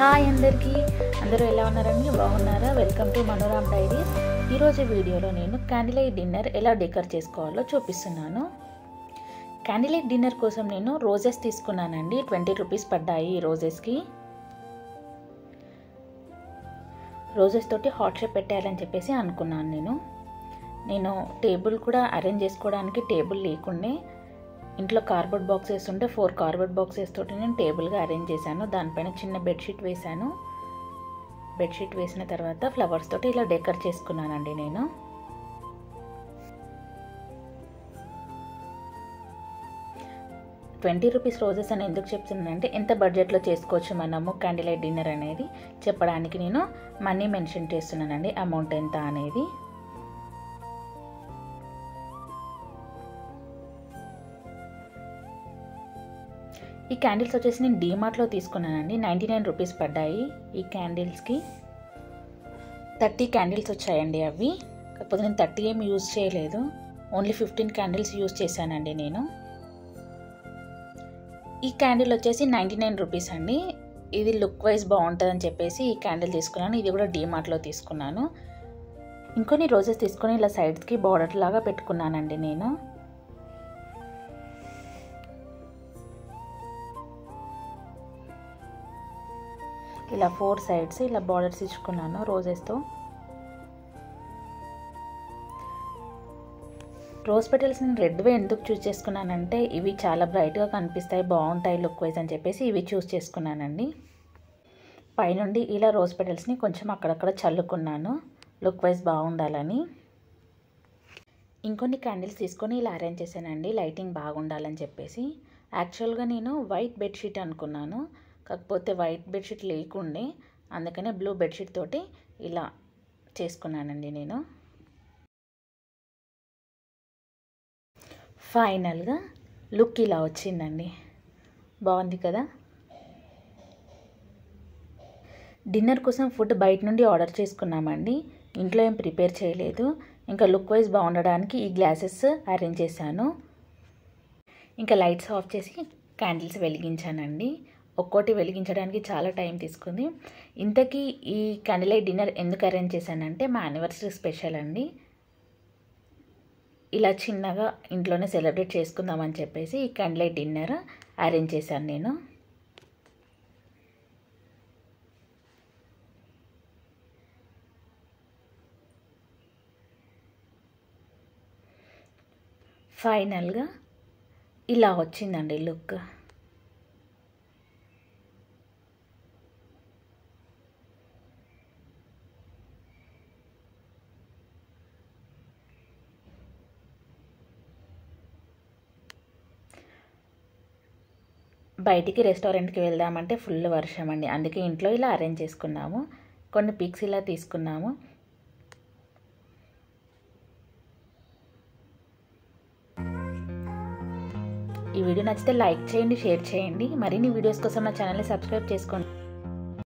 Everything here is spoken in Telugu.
హాయ్ అందరికీ, అందరూ ఎలా ఉన్నారండి? బాగున్నారా? Welcome to Manoram diaries. ఈరోజు వీడియోలో నేను క్యాండిల్ డిన్నర్ ఎలా డెకర్ చేసుకోవాలో చూపిస్తున్నాను. క్యాండిల్ డిన్నర్ కోసం నేను రోజెస్ తీసుకున్నానండి. 20 రూపీస్ పడ్డాయి ఈ రోజెస్కి. రోజెస్ తోటి హాట్ షేప్ పెట్టాలని చెప్పేసి అనుకున్నాను. నేను టేబుల్ కూడా అరేంజ్ చేసుకోవడానికి టేబుల్ లేకుండే ఇంట్లో కార్డ్బోర్డ్ బాక్సెస్ ఉంటే 4 కార్డ్బోర్డ్ బాక్సెస్ తోటి నేను టేబుల్గా అరేంజ్ చేశాను. దానిపైన చిన్న బెడ్షీట్ వేశాను. బెడ్షీట్ వేసిన తర్వాత ఫ్లవర్స్ తోటి ఇలా డెకర్ చేసుకున్నానండి నేను. ₹20 రోజెస్ అని ఎందుకు చెప్తున్నానంటే ఎంత బడ్జెట్లో చేసుకోవచ్చు మనము క్యాండిల్ లైట్ డిన్నర్ అనేది చెప్పడానికి నేను మనీ మెన్షన్ చేస్తున్నానండి, అమౌంట్ ఎంత అనేది. ఈ క్యాండిల్స్ వచ్చేసి నేను డీమార్ట్లో తీసుకున్నానండి. 99 రూపీస్ పడ్డాయి ఈ క్యాండిల్స్కి. 30 క్యాండిల్స్ వచ్చాయండి అవి. కాకపోతే నేను 30 ఏమి యూజ్ చేయలేదు, ఓన్లీ 15 క్యాండిల్స్ యూజ్ చేశానండి నేను. ఈ క్యాండిల్ వచ్చేసి 99 రూపీస్ అండి. ఇది లుక్ వైజ్ బాగుంటుందని చెప్పేసి ఈ క్యాండిల్ తీసుకున్నాను. ఇది కూడా డీమార్ట్లో తీసుకున్నాను. ఇంకొన్ని రోజెస్ తీసుకొని ఇలా సైడ్స్కి బార్డర్ లాగా పెట్టుకున్నానండి నేను. ఇలా 4 సైడ్స్ ఇలా బార్డర్స్ ఇచ్చుకున్నాను రోజెస్తో. రోజ్ పెటల్స్ నేను రెడ్వే ఎందుకు చూస్ చేసుకున్నానంటే ఇవి చాలా బ్రైట్గా కనిపిస్తాయి, బాగుంటాయి లుక్ వైజ్ అని చెప్పేసి ఇవి చూస్ చేసుకున్నానండి. పైనుండి ఇలా రోజ్ పెటల్స్ని కొంచెం అక్కడక్కడ చల్లుకున్నాను లుక్ వైజ్ బాగుండాలని. ఇంకొన్ని క్యాండిల్స్ తీసుకొని ఇలా అరేంజ్ చేశానండి లైటింగ్ బాగుండాలని చెప్పేసి. యాక్చువల్గా నేను వైట్ బెడ్షీట్ అనుకున్నాను, కాకపోతే వైట్ బెడ్షీట్ లేకుండే, అందుకనే బ్లూ బెడ్షీట్ తోటి ఇలా చేసుకున్నానండి నేను. ఫైనల్గా లుక్ ఇలా వచ్చిందండి, బాగుంది కదా. డిన్నర్ కోసం ఫుడ్ బయట నుండి ఆర్డర్ చేసుకున్నామండి, ఇంట్లో ఏం ప్రిపేర్ చేయలేదు. ఇంకా లుక్ వైజ్ బాగుండడానికి ఈ గ్లాసెస్ అరేంజ్ చేశాను. ఇంకా లైట్స్ ఆఫ్ చేసి క్యాండిల్స్ వెలిగించానండి. ఒక్కోటి వెలిగించడానికి చాలా టైం తీసుకుంది. ఇంతకీ ఈ క్యాండిల్ లైట్ డిన్నర్ ఎందుకు అరేంజ్ చేశానంటే మా యానివర్సరీ స్పెషల్ అండి. ఇలా చిన్నగా ఇంట్లోనే సెలబ్రేట్ చేసుకుందామని చెప్పేసి ఈ క్యాండిల్ లైట్ డిన్నర్ అరేంజ్ చేశాను నేను. ఫైనల్గా ఇలా వచ్చిందండి లుక్. బయటికి రెస్టారెంట్కి వెళ్దామంటే ఫుల్ వర్షం అండి, అందుకే ఇంట్లో ఇలా అరేంజ్ చేసుకున్నాము. కొన్ని పిక్స్ ఇలా తీసుకున్నాము. ఈ వీడియో నచ్చితే లైక్ చేయండి, షేర్ చేయండి. మరిన్ని వీడియోస్ కోసం నా ఛానల్ని సబ్స్క్రైబ్ చేసుకోండి.